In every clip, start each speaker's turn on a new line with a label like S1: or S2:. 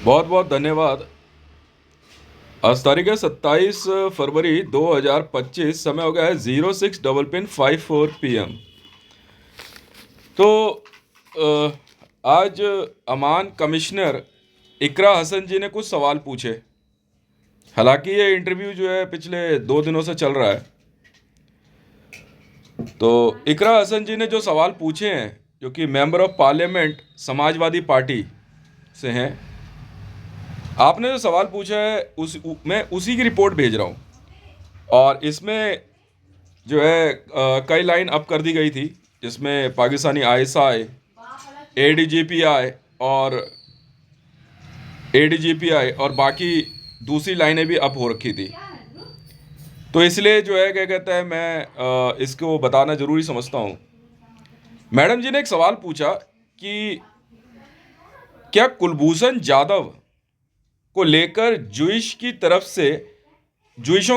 S1: बहुत बहुत धन्यवाद। आज तारीख है 27 फरवरी 2025। समय हो गया है 06:54 PM। तो आज अमान कमिश्नर इकरा हसन जी ने कुछ सवाल पूछे। हालांकि ये इंटरव्यू जो है पिछले 2 दिनों से चल रहा है। तो इकरा हसन जी ने जो सवाल पूछे हैं, जो कि member of parliament Samajwadi party से हैं, आपने जो सवाल पूछा है मैं उसी की रिपोर्ट भेज रहा हूँ। और इसमें जो है कई लाइन अप कर दी गई थी, जिसमें पाकिस्तानी आईएसआई, एडीजीपीआई और और बाकी दूसरी लाइनें भी अप हो रखी थी। तो इसलिए जो है क्या कहते हैं, मैं इसको बताना ज़रूरी समझता हूँ। मैडम जी ने एक सवाल पूछा कि क्या कुलभूषण जाधव को लेकर जुइशों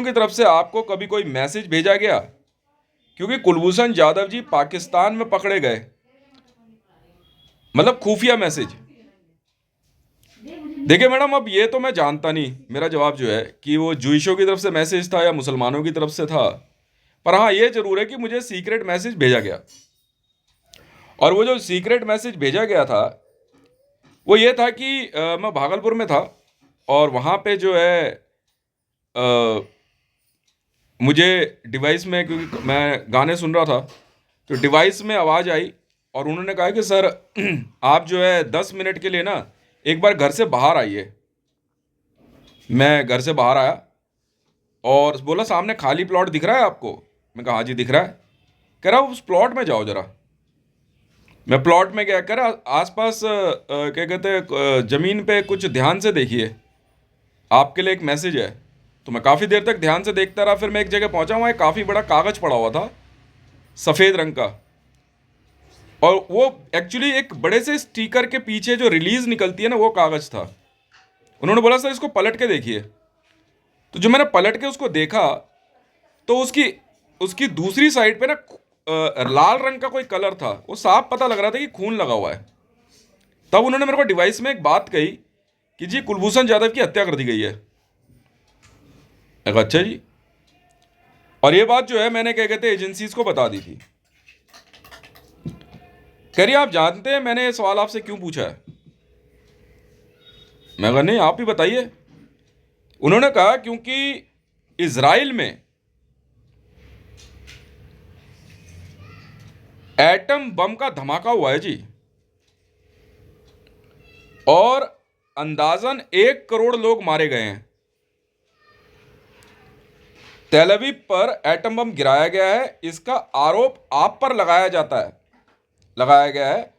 S1: की तरफ से आपको कभी कोई मैसेज भेजा गया, क्योंकि कुलभूषण जाधव जी पाकिस्तान में पकड़े गए, मतलब खुफिया मैसेज। देखिए मैडम, अब ये तो मैं जानता नहीं, मेरा जवाब जो है कि वो जुइशों की तरफ से मैसेज था या मुसलमानों की तरफ से था। पर हाँ, ये जरूर है कि मुझे सीक्रेट मैसेज भेजा गया। और वो जो सीक्रेट मैसेज भेजा गया था वो ये था कि मैं भागलपुर में था, और वहाँ पे जो है अ, मुझे डिवाइस में, क्योंकि मैं गाने सुन रहा था, तो डिवाइस में आवाज़ आई और उन्होंने कहा कि सर आप जो है 10 मिनट के लिए ना एक बार घर से बाहर आइए। मैं घर से बाहर आया और बोला सामने खाली प्लॉट दिख रहा है आपको? मैं कहा हाँ जी दिख रहा है। कह रहा उस प्लॉट में जाओ जरा। मैं प्लॉट में गया। कह रहा आसपास क्या कहते हैं, ज़मीन पे कुछ ध्यान से देखिए, आपके लिए एक मैसेज है। तो मैं काफ़ी देर तक ध्यान से देखता रहा। फिर मैं एक जगह पहुंचा, वहाँ एक काफ़ी बड़ा कागज़ पड़ा हुआ था, सफ़ेद रंग का। और वो एक्चुअली एक बड़े से स्टिकर के पीछे जो रिलीज निकलती है ना, वो कागज़ था। उन्होंने बोला सर इसको पलट के देखिए। तो जो मैंने पलट के उसको देखा, तो उसकी उसकी दूसरी साइड पे ना लाल रंग का कोई कलर था। वो साफ पता लग रहा था कि खून लगा हुआ है। तब उन्होंने मेरे को डिवाइस में एक बात कही कि जी कुलभूषण जाधव की हत्या कर दी गई है। मैं कहा अच्छा जी। और ये बात जो है मैंने क्या कहते हैं एजेंसीज को बता दी थी। कह रही आप जानते हैं मैंने ये सवाल आपसे क्यों पूछा है? मैं कहा नहीं, आप ही बताइए। उन्होंने कहा क्योंकि इजराइल में एटम बम का धमाका हुआ है जी, और अंदाजन 1 करोड़ लोग मारे गए हैं। तेल अवीव पर एटम बम गिराया गया है, इसका आरोप आप पर लगाया गया है।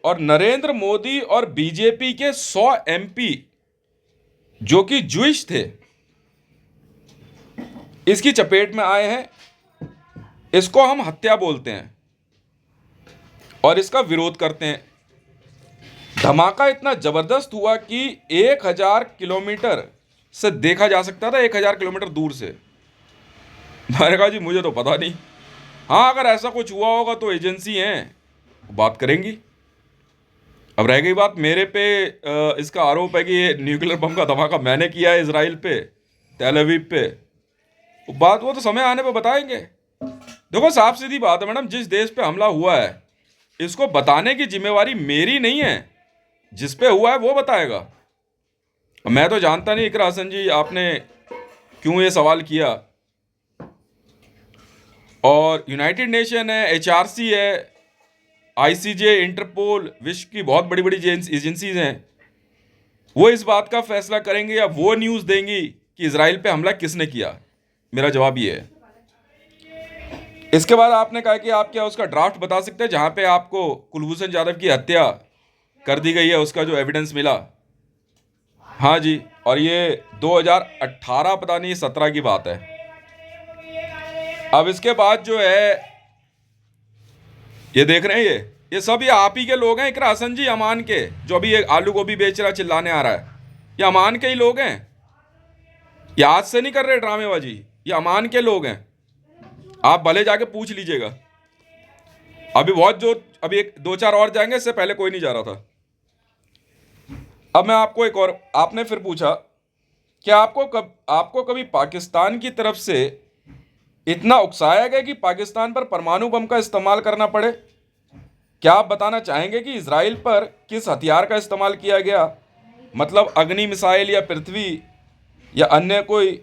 S1: और नरेंद्र मोदी और बीजेपी के 100 एमपी जो कि ज्यूइश थे, इसकी चपेट में आए हैं। इसको हम हत्या बोलते हैं और इसका विरोध करते हैं। धमाका इतना जबरदस्त हुआ कि 1000 किलोमीटर से देखा जा सकता था, 1000 किलोमीटर दूर से। मैंने कहा जी मुझे तो पता नहीं। हाँ, अगर ऐसा कुछ हुआ होगा तो एजेंसी हैं, बात करेंगी। अब रह गई बात मेरे पे, इसका आरोप है कि ये न्यूक्लियर बम का धमाका मैंने किया है इसराइल पे, तेल अवीव पे। वो तो समय आने पे बताएंगे। देखो साफ सीधी बात है मैडम, जिस देश पे हमला हुआ है इसको बताने की जिम्मेवारी मेरी नहीं है, जिस पे हुआ है वो बताएगा। मैं तो जानता नहीं इकरा हसन जी आपने क्यों ये सवाल किया। और यूनाइटेड नेशन है, एचआरसी है, आईसीजे, इंटरपोल, विश्व की बहुत बड़ी बड़ी एजेंसीज हैं। वो इस बात का फैसला करेंगे या वो न्यूज़ देंगी कि इसराइल पे हमला किसने किया। मेरा जवाब ये है। इसके बाद आपने कहा कि आप क्या उसका ड्राफ्ट बता सकते हैं जहां पे आपको कुलभूषण जाधव की हत्या कर दी गई है, उसका जो एविडेंस मिला। हाँ जी, और ये 2018 पता नहीं 17 की बात है। अब इसके बाद जो है ये देख रहे हैं, ये सब ये आप ही के लोग हैं इकरा हसन जी, अमान के, जो अभी ये आलू गोभी बेच रहा चिल्लाने आ रहा है। ये अमान के ही लोग हैं, ये आज से नहीं कर रहे ड्रामेबाजी, ये अमान के लोग हैं। आप भले जाके पूछ लीजिएगा। अभी बहुत जो अभी एक दो चार और जाएंगे, इससे पहले कोई नहीं जा रहा था। अब मैं आपको एक और, आपने फिर पूछा कि आपको कभी पाकिस्तान की तरफ से इतना उकसाया गया कि पाकिस्तान पर परमाणु बम का इस्तेमाल करना पड़े? क्या आप बताना चाहेंगे कि इसराइल पर किस हथियार का इस्तेमाल किया गया, मतलब अग्नि मिसाइल या पृथ्वी या अन्य कोई,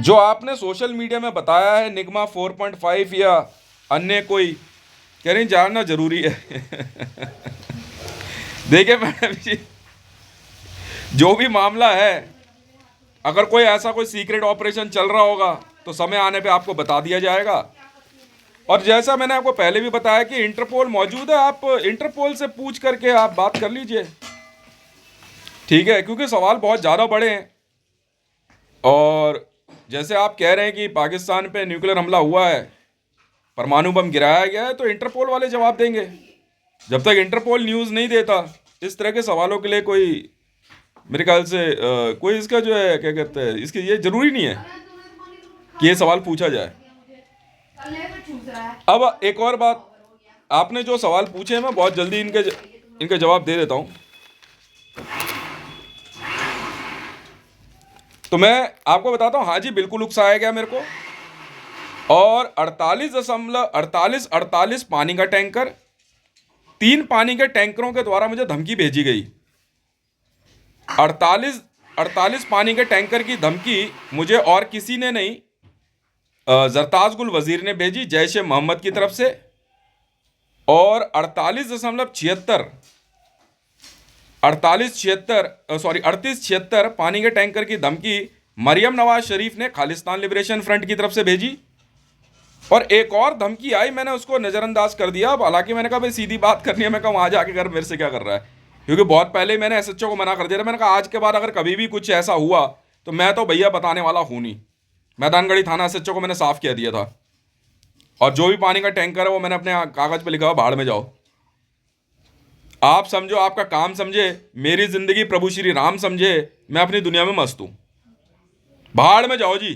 S1: जो आपने सोशल मीडिया में बताया है निगमा 4.5 या अन्य कोई? कह रही जानना जरूरी है। देखिए मैडम जी, जो भी मामला है, अगर कोई ऐसा कोई सीक्रेट ऑपरेशन चल रहा होगा तो समय आने पे आपको बता दिया जाएगा। और जैसा मैंने आपको पहले भी बताया कि इंटरपोल मौजूद है, आप इंटरपोल से पूछ करके आप बात कर लीजिए, ठीक है, क्योंकि सवाल बहुत ज़्यादा बड़े हैं। और जैसे आप कह रहे हैं कि पाकिस्तान पे न्यूक्लियर हमला हुआ है, परमाणु बम गिराया गया है, तो इंटरपोल वाले जवाब देंगे। जब तक इंटरपोल न्यूज़ नहीं देता, इस तरह के सवालों के लिए कोई, मेरे ख्याल से कोई इसका जो है क्या कहते हैं, इसकी ये जरूरी नहीं है कि ये सवाल पूछा जाए। अब एक और बात, आपने जो सवाल पूछे हैं मैं बहुत जल्दी इनके जवाब दे देता हूं। तो मैं आपको बताता हूं, हाँ जी बिल्कुल उकसाया गया मेरे को। और 48 पानी का टैंकर, 3 पानी के टैंकरों के द्वारा मुझे धमकी भेजी गई। 48 पानी के टैंकर की धमकी मुझे और किसी ने नहीं, जरताज गुल वजीर ने भेजी जैश ए मोहम्मद की तरफ से। और 38-76 पानी के टैंकर की धमकी मरियम नवाज शरीफ ने खालिस्तान लिबरेशन फ्रंट की तरफ से भेजी। और एक और धमकी आई, मैंने उसको नज़रअंदाज कर दिया। हालांकि मैंने कहा भाई सीधी बात करनी है, मैं कहा वहाँ जाके कर मेरे से क्या कर रहा है, क्योंकि बहुत पहले मैंने एसएचओ को मना कर दिया था। मैंने कहा आज के बाद अगर कभी भी कुछ ऐसा हुआ तो मैं तो भैया बताने वाला हूँ नहीं। मैदानगढ़ी थाना एसएचओ को मैंने साफ कह दिया था। और जो भी पानी का टैंकर है वो मैंने अपने कागज़ पे लिखा हुआ, भाड़ में जाओ। आप समझो, आपका काम समझे, मेरी जिंदगी प्रभु श्री राम समझे, मैं अपनी दुनिया में मस्त हूं, भाड़ में जाओ जी।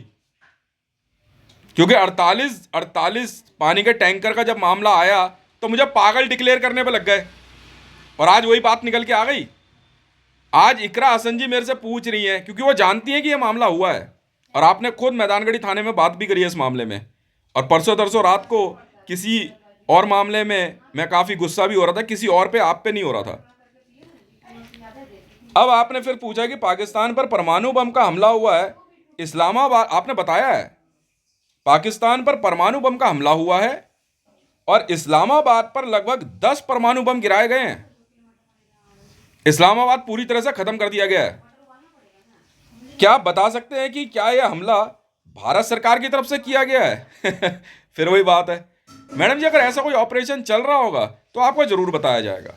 S1: क्योंकि 48 पानी के टैंकर का जब मामला आया तो मुझे पागल डिक्लेयर करने पे लग गए, और आज वही बात निकल के आ गई। आज इकरा हसन जी मेरे से पूछ रही हैं, क्योंकि वो जानती हैं कि ये मामला हुआ है, और आपने खुद मैदानगढ़ी थाने में बात भी करी है इस मामले में। और परसों तरसों रात को किसी और मामले में मैं काफ़ी गुस्सा भी हो रहा था, किसी और पे, आप पे नहीं हो रहा था। अब आपने फिर पूछा कि पाकिस्तान पर परमाणु बम का हमला हुआ है, इस्लामाबाद, आपने बताया है पाकिस्तान पर परमाणु बम का हमला हुआ है और इस्लामाबाद पर लगभग 10 परमाणु बम गिराए गए हैं। इस्लामाबाद पूरी तरह से खत्म कर दिया गया है। क्या आप बता सकते हैं कि क्या यह हमला भारत सरकार की तरफ से किया गया है? फिर वही बात है मैडम जी, अगर ऐसा कोई ऑपरेशन चल रहा होगा तो आपको जरूर बताया जाएगा।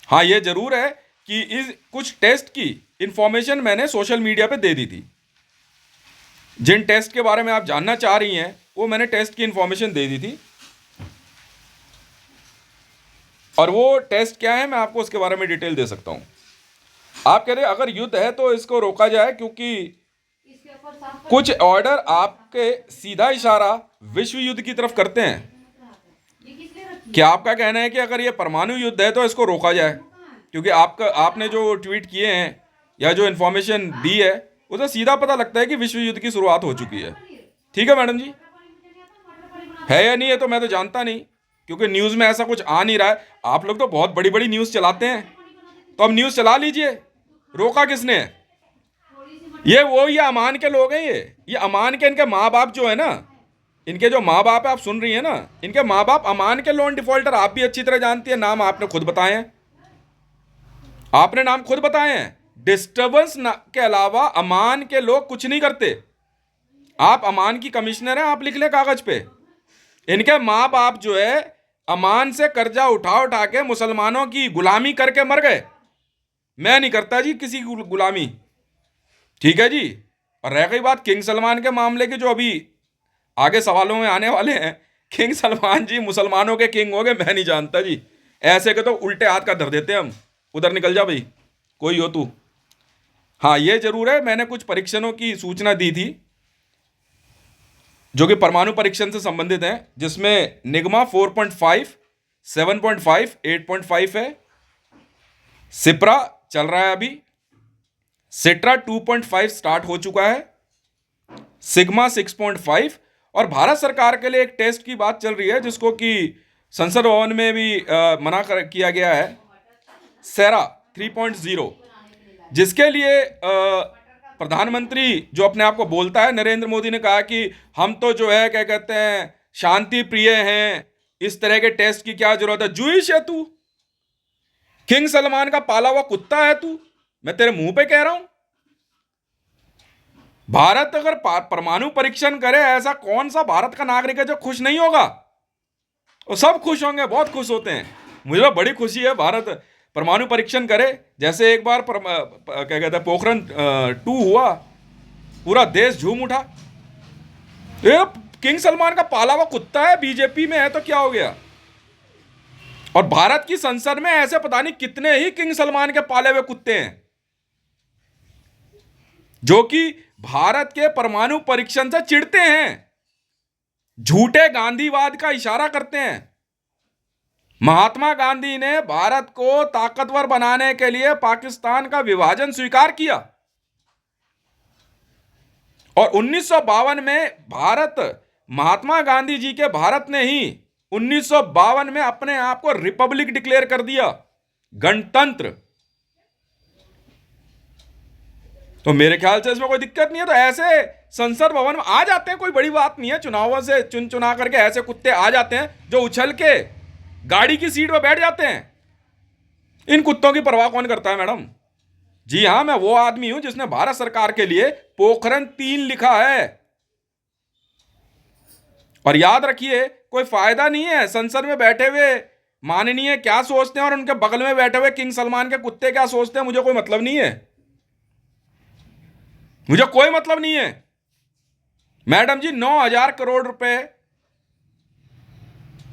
S1: हाँ, ये जरूर है कि इस कुछ टेस्ट की इंफॉर्मेशन मैंने सोशल मीडिया पे दे दी थी। जिन टेस्ट के बारे में आप जानना चाह रही हैं वो मैंने टेस्ट की इंफॉर्मेशन दे दी थी, और वो टेस्ट क्या है मैं आपको उसके बारे में डिटेल दे सकता हूं। आप कह रहे हैं अगर युद्ध है तो इसको रोका जाए, क्योंकि कुछ ऑर्डर आपके सीधा इशारा विश्व युद्ध की तरफ करते हैं। क्या आपका कहना है कि अगर ये परमाणु युद्ध है तो इसको रोका जाए? क्योंकि आपने जो ट्वीट किए हैं या जो इन्फॉर्मेशन दी है उसे सीधा पता लगता है कि विश्व युद्ध की शुरुआत हो चुकी है। ठीक है मैडम जी, है या नहीं है तो मैं तो जानता नहीं, क्योंकि न्यूज़ में ऐसा कुछ आ नहीं रहा है। आप लोग तो बहुत बड़ी बड़ी न्यूज़ चलाते हैं, तो अब न्यूज़ चला लीजिए, रोका किसने है? ये अमान के लोग हैं, ये अमान के, इनके माँ बाप जो है ना, इनके जो माँ बाप है, आप सुन रही हैं ना, इनके माँ बाप अमान के लोन डिफॉल्टर आप भी अच्छी तरह जानती है, नाम आपने खुद बताए हैं, आपने नाम खुद बताए हैं। डिस्टर्बेंस के अलावा अमान के लोग कुछ नहीं करते। आप अमान की कमिश्नर हैं, आप लिख लें कागज पे। इनके माँ बाप जो है अमान से कर्जा उठा उठा के मुसलमानों की गुलामी करके मर गए। मैं नहीं करता जी किसी की गुलामी, ठीक है जी। और रह गई बात किंग सलमान के मामले की, जो अभी आगे सवालों में आने वाले हैं, किंग सलमान जी मुसलमानों के किंग हो गए, मैं नहीं जानता जी। ऐसे के तो उल्टे हाथ का धर देते हम, उधर निकल जा भाई, कोई हो तू। हाँ, ये जरूर है, मैंने कुछ परीक्षणों की सूचना दी थी जो कि परमाणु परीक्षण से संबंधित हैं, जिसमें निगमा 4.5 7.5, 8.5 है। सिप्रा चल रहा है अभी। सिट्रा 2.5 स्टार्ट हो चुका है। सिग्मा 6.5। और भारत सरकार के लिए एक टेस्ट की बात चल रही है जिसको कि संसद भवन में भी किया गया है, सेरा 3.0, जिसके लिए प्रधानमंत्री जो अपने आप को बोलता है, नरेंद्र मोदी ने कहा कि हम तो जो है क्या कहते हैं शांति प्रिय हैं, इस तरह के टेस्ट की क्या जरूरत है। जूइश है तू, किंग सलमान का पाला हुआ कुत्ता है तू, मैं तेरे मुंह पे कह रहा हूं। भारत अगर परमाणु परीक्षण करे, ऐसा कौन सा भारत का नागरिक है जो खुश नहीं होगा? वो सब खुश होंगे, बहुत खुश होते हैं। मुझे तो बड़ी खुशी है भारत परमाणु परीक्षण करे। जैसे एक बार क्या कहते हैं पोखरण 2 हुआ, पूरा देश झूम उठा। ये किंग सलमान का पाला हुआ कुत्ता है, बीजेपी में है तो क्या हो गया? और भारत की संसद में ऐसे पता नहीं कितने ही किंग सलमान के पाले हुए कुत्ते हैं जो कि भारत के परमाणु परीक्षण से चिढ़ते हैं, झूठे गांधीवाद का इशारा करते हैं। महात्मा गांधी ने भारत को ताकतवर बनाने के लिए पाकिस्तान का विभाजन स्वीकार किया और 1952 में भारत, महात्मा गांधी जी के भारत ने ही 1952 में अपने आप को रिपब्लिक डिक्लेयर कर दिया, गणतंत्र। तो मेरे ख्याल से इसमें कोई दिक्कत नहीं है। तो ऐसे संसद भवन में आ जाते हैं, कोई बड़ी बात नहीं है। चुनावों से चुना करके ऐसे कुत्ते आ जाते हैं जो उछल के गाड़ी की सीट पर बैठ जाते हैं। इन कुत्तों की परवाह कौन करता है मैडम? जी हां, मैं वो आदमी हूं जिसने भारत सरकार के लिए पोखरण 3 लिखा है। और याद रखिए, कोई फायदा नहीं है संसद में बैठे हुए माननीय क्या सोचते हैं और उनके बगल में बैठे हुए किंग सलमान के कुत्ते क्या सोचते हैं, मुझे कोई मतलब नहीं है। मुझे कोई मतलब नहीं है। मैडम जी 9,000 करोड़ रुपए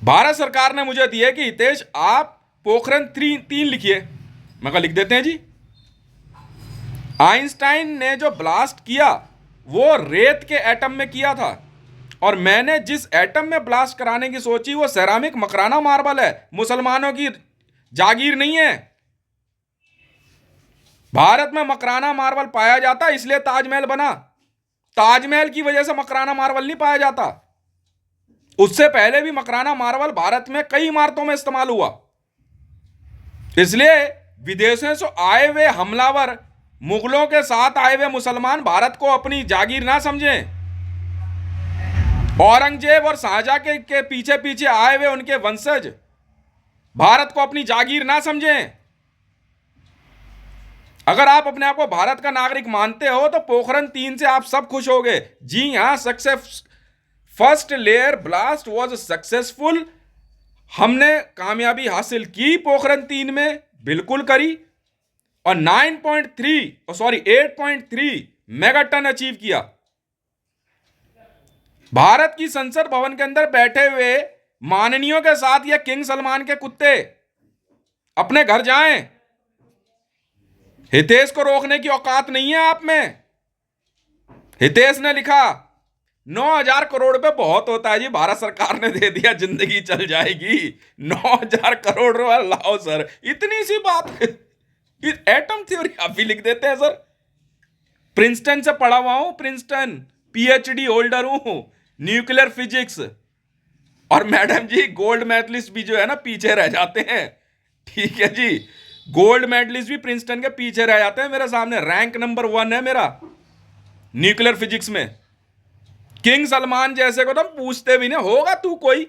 S1: भारत सरकार ने मुझे दिए कि हितेश आप पोखरण 3 लिखिए। मैं कहा लिख देते हैं जी। आइंस्टाइन ने जो ब्लास्ट किया वो रेत के एटम में किया था और मैंने जिस एटम में ब्लास्ट कराने की सोची वो सेरामिक मकराना मार्बल है, मुसलमानों की जागीर नहीं है। भारत में मकराना मार्बल पाया जाता इसलिए ताजमहल बना। ताजमहल की वजह से मकराना मार्बल नहीं पाया जाता। उससे पहले भी मकराना मार्बल भारत में कई इमारतों में इस्तेमाल हुआ। इसलिए विदेशों से आए हुए हमलावर, मुगलों के साथ आए हुए मुसलमान भारत को अपनी जागीर ना समझें। औरंगजेब और शाहजहां के पीछे पीछे आए हुए उनके वंशज भारत को अपनी जागीर ना समझें। अगर आप अपने आप को भारत का नागरिक मानते हो तो पोखरण 3 से आप सब खुश हो गए। जी हां, success, first layer blast was successful. हमने कामयाबी हासिल की पोखरण 3 में, बिल्कुल करी। और 8.3 मेगाटन अचीव किया। भारत की संसद भवन के अंदर बैठे हुए माननीयों के साथ ये किंग सलमान के कुत्ते अपने घर जाएं। हितेश को रोकने की औकात नहीं है आप में। हितेश ने लिखा 9,000 करोड़ रुपए बहुत होता है जी, भारत सरकार ने दे दिया, जिंदगी चल जाएगी। 9,000 करोड़ रुपए लाओ सर, इतनी सी बात। एटम थ्योरी आप भी लिख देते हैं सर। प्रिंसटन से पढ़ा हुआ हूं, प्रिंसटन पीएचडी होल्डर हूं, न्यूक्लियर फिजिक्स। और मैडम जी गोल्ड मेडलिस्ट भी जो है ना पीछे रह जाते हैं। ठीक है जी, गोल्ड मेडलिस्ट भी प्रिंसटन के पीछे रह जाते हैं। मेरे सामने रैंक नंबर 1 है मेरा न्यूक्लियर फिजिक्स में। किंग सलमान जैसे को तो पूछते भी नहीं होगा तू कोई।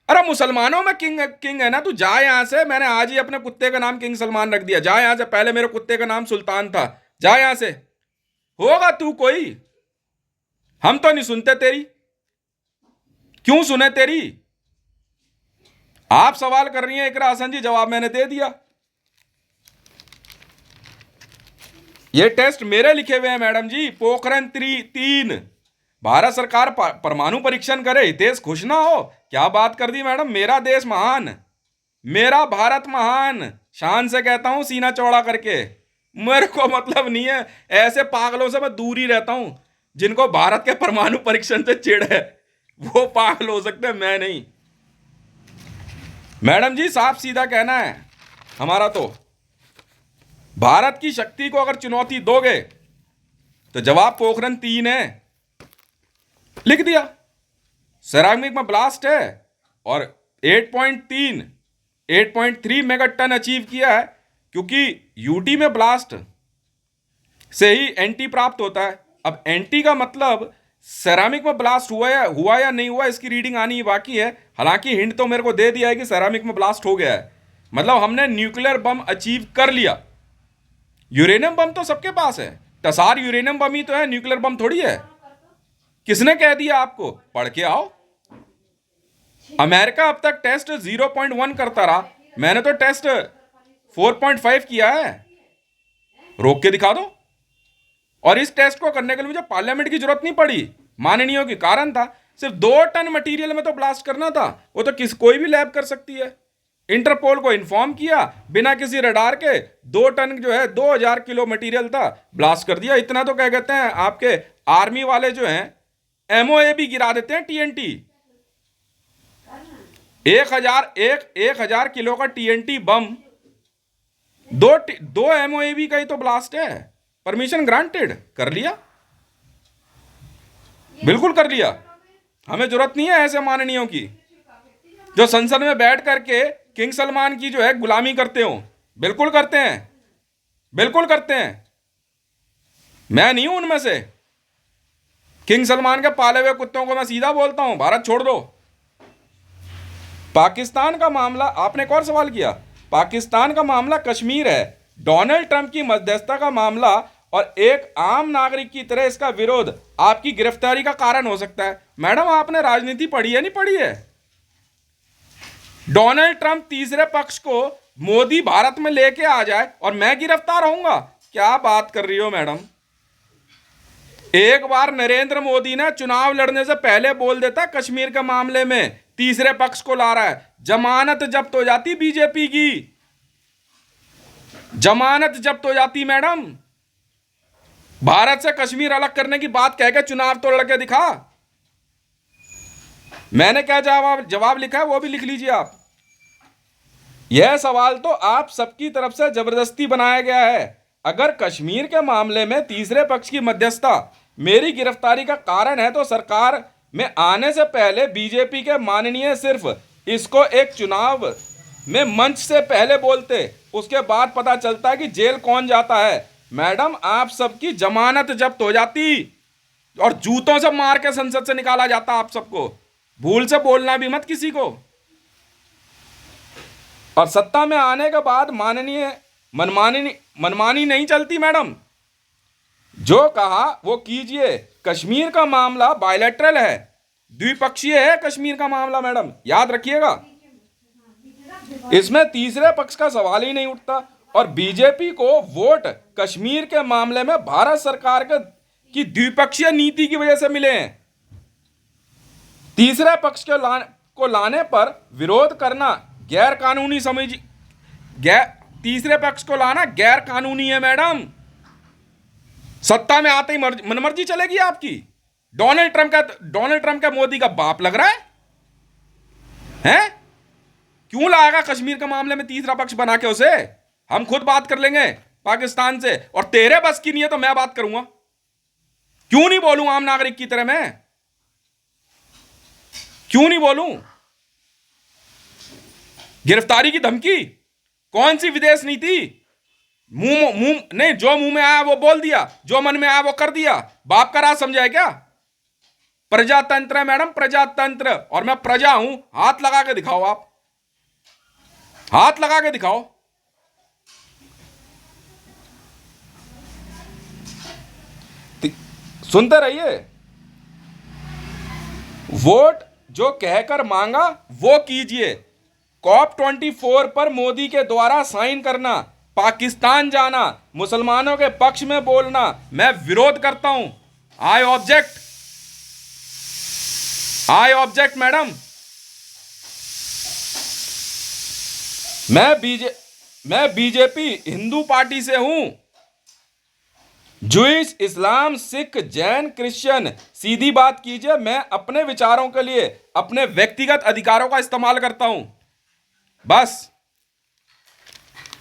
S1: अरे मुसलमानों में किंग है ना, तू जा यहां से। मैंने आज ही अपने कुत्ते का नाम किंग सलमान रख दिया। जा यहां से, पहले मेरे कुत्ते का नाम सुल्तान था। जा यहां से, होगा तू कोई? हम तो नहीं सुनते तेरी। क्यों सुने तेरी? आप सवाल कर रही हैं इकरा हसन जी, जवाब मैंने दे दिया। ये टेस्ट मेरे लिखे हुए हैं मैडम जी। पोखरण 3 भारत सरकार परमाणु परीक्षण करे, हितेश खुश ना हो? क्या बात कर दी मैडम। मेरा देश महान, मेरा भारत महान, शान से कहता हूं, सीना चौड़ा करके। मेरे को मतलब नहीं है, ऐसे पागलों से मैं दूर ही रहता हूं जिनको भारत के परमाणु परीक्षण से चिढ़ है। वो पागल हो सकते हैं, मैं नहीं। मैडम जी साफ सीधा कहना है हमारा तो, भारत की शक्ति को अगर चुनौती दोगे तो जवाब पोखरण 3 है, लिख दिया। सेरामिक में ब्लास्ट है और 8.3 8.3 मेगा टन अचीव किया है, क्योंकि यूटी में ब्लास्ट से ही एंटी प्राप्त होता है। अब एंटी का मतलब सेरामिक में ब्लास्ट हुआ या नहीं हुआ, इसकी रीडिंग आनी ही बाकी है। हालांकि हिंट तो मेरे को दे दिया है कि सेरामिक में ब्लास्ट हो गया है, मतलब हमने न्यूक्लियर बम अचीव कर लिया। यूरेनियम बम तो सबके पास है, टसार यूरेनियम बम ही तो है, न्यूक्लियर बम थोड़ी है। किसने कह दिया आपको? पढ़ के आओ। अमेरिका अब तक टेस्ट 0.1 करता रहा, मैंने तो टेस्ट 4.5 किया है। रोक के दिखा दो। और इस टेस्ट को करने के लिए मुझे पार्लियामेंट की जरूरत नहीं पड़ी, माननीयों की कारण था। सिर्फ 2 टन मटेरियल में तो ब्लास्ट करना था, वो तो कोई भी लैब कर सकती है। इंटरपोल को इन्फॉर्म किया बिना किसी रडार के, 2 टन जो है 2000 किलो मटेरियल था, ब्लास्ट कर दिया। इतना तो क्या कहते हैं आपके आर्मी वाले जो हैं एमओए भी गिरा देते हैं, टीएनटी। 1000 किलो का टीएनटी बम, दो एमओए का ही तो ब्लास्ट है। परमिशन ग्रांटेड, कर लिया, बिल्कुल कर लिया। हमें जरूरत नहीं है ऐसे माननीयों की जो संसद में बैठ करके किंग सलमान की जो है गुलामी करते हो। बिल्कुल करते हैं, बिल्कुल करते हैं। मैं नहीं हूं उनमें से। किंग सलमान के पाले हुए कुत्तों को मैं सीधा बोलता हूं, भारत छोड़ दो। पाकिस्तान का मामला, आपने एक और सवाल किया। पाकिस्तान का मामला कश्मीर है, डोनाल्ड ट्रंप की मध्यस्थता का मामला, और एक आम नागरिक की तरह इसका विरोध आपकी गिरफ्तारी का कारण हो सकता है। मैडम आपने राजनीति पढ़ी है नहीं पढ़ी है? डोनाल्ड ट्रंप तीसरे पक्ष को मोदी भारत में लेके आ जाए और मैं गिरफ्तार होऊंगा? क्या बात कर रही हो मैडम? एक बार नरेंद्र मोदी ने चुनाव लड़ने से पहले बोल देता कश्मीर के मामले में तीसरे पक्ष को ला रहा है, जमानत जब्त हो जाती बीजेपी की, जमानत जब्त हो जाती। मैडम भारत से कश्मीर अलग करने की बात कह के चुनाव तो लड़के दिखा। मैंने क्या जवाब लिखा है वो भी लिख लीजिए आप। यह सवाल तो आप सबकी तरफ से जबरदस्ती बनाया गया है। अगर कश्मीर के मामले में तीसरे पक्ष की मध्यस्थता मेरी गिरफ्तारी का कारण है तो सरकार में आने से पहले बीजेपी के माननीय सिर्फ इसको एक चुनाव में मंच से पहले बोलते, उसके बाद पता चलता है कि जेल कौन जाता है। मैडम आप सबकी जमानत जब्त हो जाती और जूतों से मार के संसद से निकाला जाता आप सबको। भूल से बोलना भी मत किसी को। और सत्ता में आने के बाद माननीय मनमानी नहीं चलती मैडम। जो कहा वो कीजिए। कश्मीर का मामला बायलैटरल है, द्विपक्षीय है कश्मीर का मामला मैडम, याद रखिएगा। इसमें तीसरे पक्ष का सवाल ही नहीं उठता। और बीजेपी को वोट कश्मीर के मामले में भारत सरकार की द्विपक्षीय नीति की वजह से मिले हैं। तीसरे पक्ष को लाने पर विरोध करना गैर कानूनी तीसरे पक्ष को लाना गैर कानूनी है मैडम। सत्ता में आते ही मनमर्जी चलेगी आपकी। डोनाल्ड ट्रंप का मोदी का बाप लग रहा है, हैं? क्यों लाएगा कश्मीर के मामले में तीसरा पक्ष बना के उसे? हम खुद बात कर लेंगे पाकिस्तान से, और तेरे बस की नहीं है तो मैं बात करूंगा। क्यों नहीं बोलूं आम नागरिक की तरह? मैं क्यों नहीं बोलूं? गिरफ्तारी की धमकी, कौन सी विदेश नीति? मुंह नहीं, जो मुंह में आया वो बोल दिया, जो मन में आया वो कर दिया। बाप का राज समझा है क्या? प्रजातंत्र है मैडम, प्रजातंत्र। और मैं प्रजा हूं। हाथ लगा के दिखाओ, आप हाथ लगा के दिखाओ। सुनते रहिए। वोट जो कहकर मांगा वो कीजिए। COP24 पर मोदी के द्वारा साइन करना, पाकिस्तान जाना, मुसलमानों के पक्ष में बोलना, मैं विरोध करता हूं। I object madam. मैं बीजेपी हिंदू पार्टी से हूं। ज्यूइश, इस्लाम, सिख, जैन, क्रिश्चियन, सीधी बात कीजिए। मैं अपने विचारों के लिए अपने व्यक्तिगत अधिकारों का इस्तेमाल करता हूं। बस।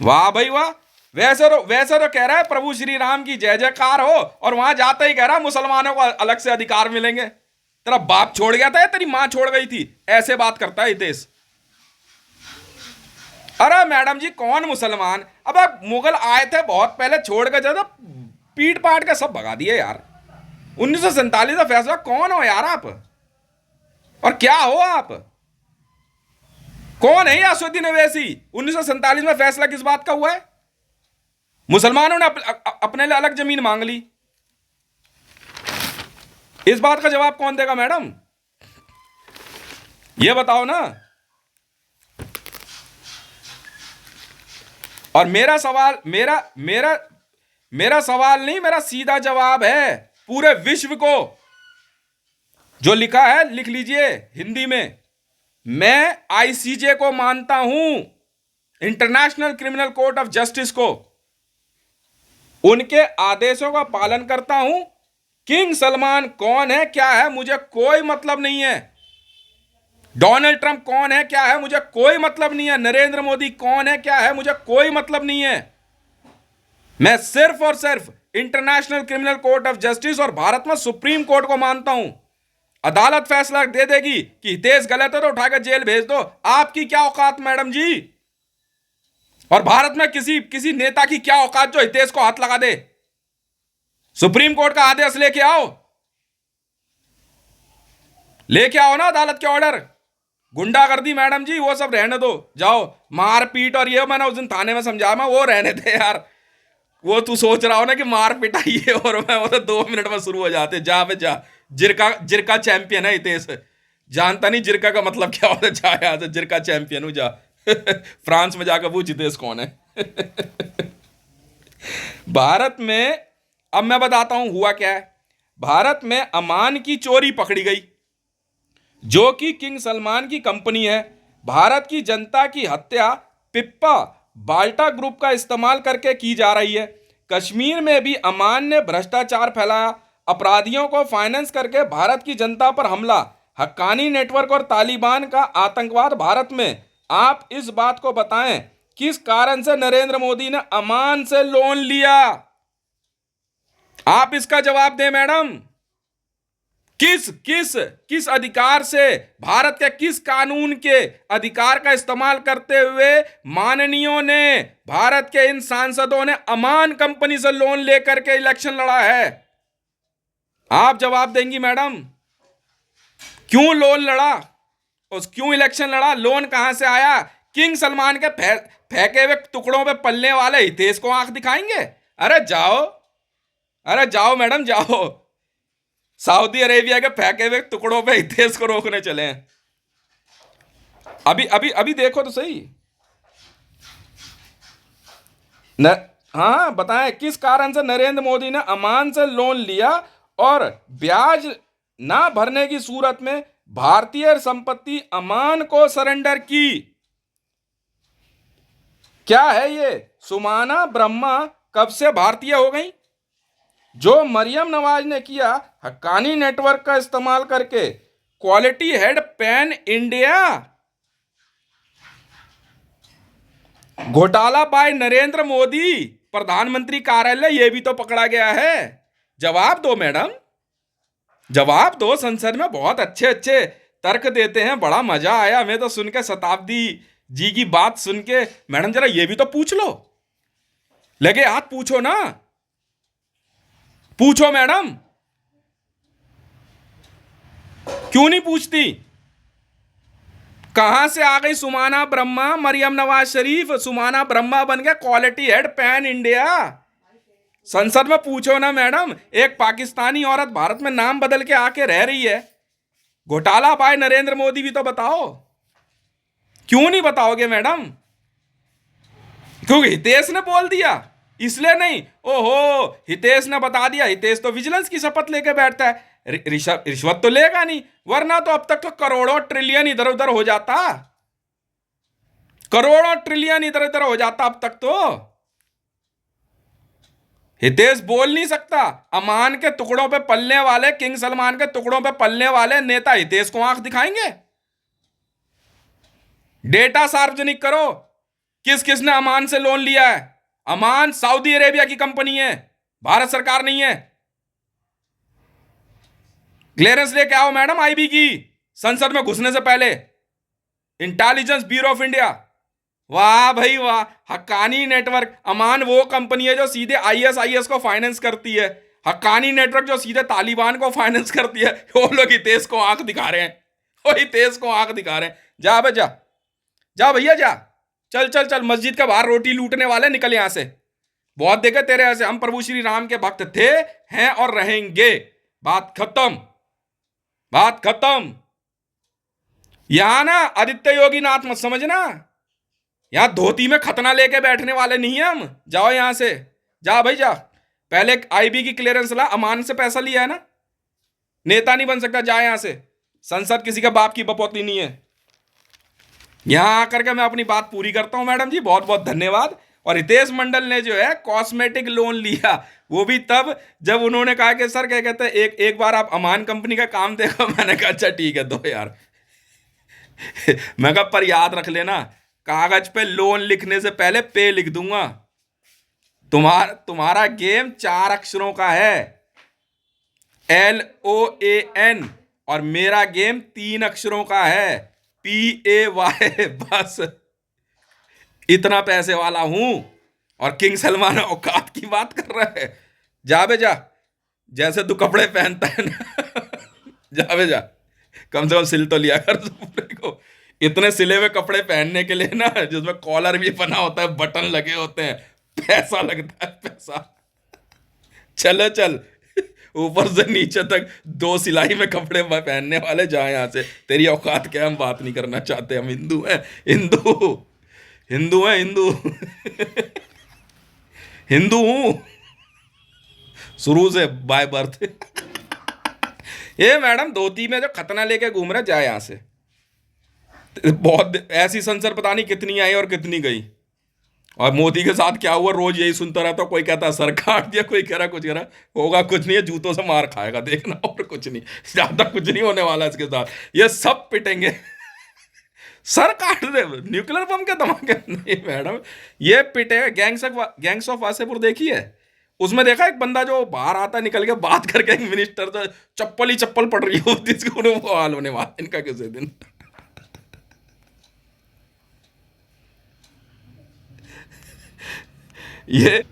S1: वाह भाई वाह। वैसे तो कह रहा है प्रभु श्री राम की जय जयकार हो, और वहां जाते ही कह रहा है मुसलमानों को अलग से अधिकार मिलेंगे। तेरा बाप छोड़ गया था या तेरी मां छोड़ गई थी? ऐसे बात करता है हितेश। अरे मैडम जी, कौन मुसलमान? अब मुगल आए थे बहुत पहले, छोड़ के जाए तो पीट पाट के सब भगा दिए यार। 1947 का फैसला। कौन हो यार आप, और क्या हो आप? कौन है असुद्दीन अवैसी? 1947 में फैसला किस बात का हुआ है? मुसलमानों ने अपने लिए अलग जमीन मांग ली। इस बात का जवाब कौन देगा मैडम? ये बताओ ना। और मेरा सवाल, मेरा सवाल नहीं, मेरा सीधा जवाब है पूरे विश्व को। जो लिखा है लिख लीजिए हिंदी में। मैं आईसीजे को मानता हूं, international criminal court of justice को। उनके आदेशों का पालन करता हूं। किंग सलमान कौन है क्या है मुझे कोई मतलब नहीं है। डोनाल्ड ट्रंप कौन है क्या है मुझे कोई मतलब नहीं है। नरेंद्र मोदी कौन है क्या है मुझे कोई मतलब नहीं है। मैं सिर्फ और सिर्फ international criminal court of justice और भारत में सुप्रीम कोर्ट को मानता हूं। अदालत फैसला दे देगी कि हितेश गलत है तो उठाकर जेल भेज दो। आपकी क्या औकात मैडम जी? और भारत में किसी नेता की क्या औकात जो हितेश को हाथ लगा दे? सुप्रीम कोर्ट का आदेश लेके आओ, लेके आओ ना अदालत के ऑर्डर। गुंडागर्दी मैडम जी वो सब रहने दो, जाओ। मारपीट और ये मैंने उस दिन थाने में समझा, मैं वो रहने दे यार। वो तू सोच रहा हो ना कि मार पिटाई है और मैं वो तो 2 मिनट में शुरू हो जाते। जा पे जा। जिरका चैंपियन है हितेश। जानता नहीं जिरका का मतलब क्या होता है? जा यहां से, जिरका चैंपियन हूं जा। फ्रांस में जाकर पूछ हितेश कौन है। भारत में, अब मैं बताता हूं हुआ क्या है। भारत में अमान की चोरी पकड़ी गई, जो कि किंग सलमान की कंपनी है। भारत की जनता की हत्या पिप्पा बाल्टा ग्रुप का इस्तेमाल करके की जा रही है। कश्मीर में भी अमान ने भ्रष्टाचार फैलाया, अपराधियों को फाइनेंस करके भारत की जनता पर हमला, हक्कानी नेटवर्क और तालिबान का आतंकवाद भारत में। आप इस बात को बताएं, किस कारण से नरेंद्र मोदी ने अमान से लोन लिया? आप इसका जवाब दें मैडम। किस किस किस अधिकार से, भारत के किस कानून के अधिकार का इस्तेमाल करते हुए माननीयों ने, भारत के इन सांसदों ने अमान कंपनी से लोन लेकर के इलेक्शन लड़ा है? आप जवाब देंगी मैडम। क्यों लोन लड़ा, उस क्यों इलेक्शन लड़ा, लोन कहां से आया? किंग सलमान के फेंके हुए टुकड़ों पे पलने वाले हितेश को आंख दिखाएंगे? अरे जाओ, अरे जाओ मैडम जाओ। सऊदी अरेबिया के फेंके हुए टुकड़ों पे हितेश को रोकने चले हैं। अभी अभी अभी देखो तो सही न। हाँ बताएं, किस कारण से नरेंद्र मोदी ने अमान से लोन लिया और ब्याज ना भरने की सूरत में भारतीय संपत्ति अमान को सरेंडर की? क्या है ये? सुमाना ब्रह्मा कब से भारतीय हो गई? जो मरियम नवाज ने किया हक्कानी नेटवर्क का इस्तेमाल करके, क्वालिटी हेड पैन इंडिया घोटाला बाय नरेंद्र मोदी प्रधानमंत्री कार्यालय, यह भी तो पकड़ा गया है। जवाब दो मैडम, जवाब दो। संसद में बहुत अच्छे अच्छे तर्क देते हैं, बड़ा मजा आया हमें तो सुन के, शताब्दी जी की बात सुन के। मैडम जरा ये भी तो पूछ लो, लगे हाथ पूछो ना, पूछो मैडम। क्यों नहीं पूछती? कहां से आ गई सुमाना ब्रह्मा? मरियम नवाज शरीफ सुमाना ब्रह्मा बन गया क्वालिटी हेड पैन इंडिया। संसद में पूछो ना मैडम। एक पाकिस्तानी औरत भारत में नाम बदल के आके रह रही है। घोटाला बाय नरेंद्र मोदी भी तो बताओ। क्यों नहीं बताओगे मैडम? क्योंकि हितेश ने बोल दिया इसलिए नहीं? ओहो, हितेश ने बता दिया। हितेश तो विजिलेंस की शपथ लेके बैठता है, रिश्वत तो लेगा नहीं, वरना तो अब तक तो करोड़ों ट्रिलियन इधर उधर हो जाता, करोड़ों ट्रिलियन इधर उधर हो जाता अब तक तो। हितेश बोल नहीं सकता। अमान के टुकड़ों पे पलने वाले, किंग सलमान के टुकड़ों पे पलने वाले नेता हितेश को आंख दिखाएंगे? डेटा सार्वजनिक करो, किस किसने अमान से लोन लिया है। अमान सऊदी अरेबिया की कंपनी है, भारत सरकार नहीं है। क्लियरेंस लेके आओ मैडम आईबी की, संसद में घुसने से पहले। इंटेलिजेंस ब्यूरो ऑफ इंडिया, वाह भाई वाह। हक्कानी नेटवर्क, अमान वो कंपनी है जो सीधे आईएसआईएस को फाइनेंस करती है। हक्कानी नेटवर्क जो सीधे तालिबान को फाइनेंस करती है। वो लोग हितेश को आंख दिखा रहे हैं, वो हितेश को आंख दिखा रहे हैं। जा बे जा, जा भैया जा, चल चल चल, मस्जिद के बाहर रोटी लूटने वाले निकल यहां से। बहुत देखे तेरे ऐसे, हम प्रभु श्री राम के भक्त थे, हैं और रहेंगे। बात खत्म, बात खत्म। यहां ना आदित्य योगी नाथ मत समझना, यहां धोती में खतना लेके बैठने वाले नहीं है हम। जाओ यहां से, जा भाई जा। पहले आईबी की क्लियरेंस ला, अमान से पैसा लिया है ना, नेता नहीं बन सकता। जा यहां से, संसद किसी का बाप की बपौती नहीं है। यहां आकर के मैं अपनी बात पूरी करता हूं मैडम जी, बहुत बहुत धन्यवाद। और हितेश मंडल ने जो है कॉस्मेटिक लोन लिया, वो भी तब जब उन्होंने कहा कि सर क्या कहते हैं, एक बार आप अमान कंपनी का काम देखो। मैंने कहा अच्छा ठीक है, दो यार। मैं कहा पर याद रख लेना, कागज पे लोन लिखने से पहले पे लिख दूंगा। तुम्हारा गेम 4 अक्षरों का है, LOAN, और मेरा गेम 3 अक्षरों का है, PAY। बस इतना पैसे वाला हूं। और किंग सलमान औकात की बात कर रहा है। जा बे जा, जैसे तू कपड़े पहनता है ना। जा बे जा, कम से कम सिल तो लिया कर पूरे को। इतने सिले हुए कपड़े पहनने के लिए ना, जिसमें कॉलर भी बना होता है, बटन लगे होते हैं, पैसा लगता है पैसा। चलो चल, ऊपर से नीचे तक 2 सिलाई में कपड़े पहनने वाले, जा यहां से। तेरी औकात क्या, हम बात नहीं करना चाहते। हम हिंदू हैं, हिंदू, हिंदू हैं, हिंदू। हिंदू हूं शुरू से, बाय बर्थ। ये मैडम धोती में जो खतना लेके घूम रहे, जाए यहां से। बहुत ऐसी संसद पता नहीं कितनी आई और कितनी गई। और मोदी के साथ क्या हुआ, रोज यही सुनता रहता। कोई कहता सर काट दिया, कोई कह रहा कुछ कह रहा। होगा कुछ नहीं है, जूतों से मार खाएगा देखना, और कुछ नहीं, ज्यादा कुछ नहीं होने वाला इसके साथ। ये सब पिटेंगे। सर काट दे, न्यूक्लियर बम के धमाके नहीं मैडम, ये पिटे। गैंग्स ऑफ वासेपुर देखी है? उसमें देखा एक बंदा जो बाहर आता निकल के बात करके, एक मिनिस्टर तो चप्पल ही चप्पल पड़ रही होती, इसको हाल होने वाला इनका किसी दिन। ये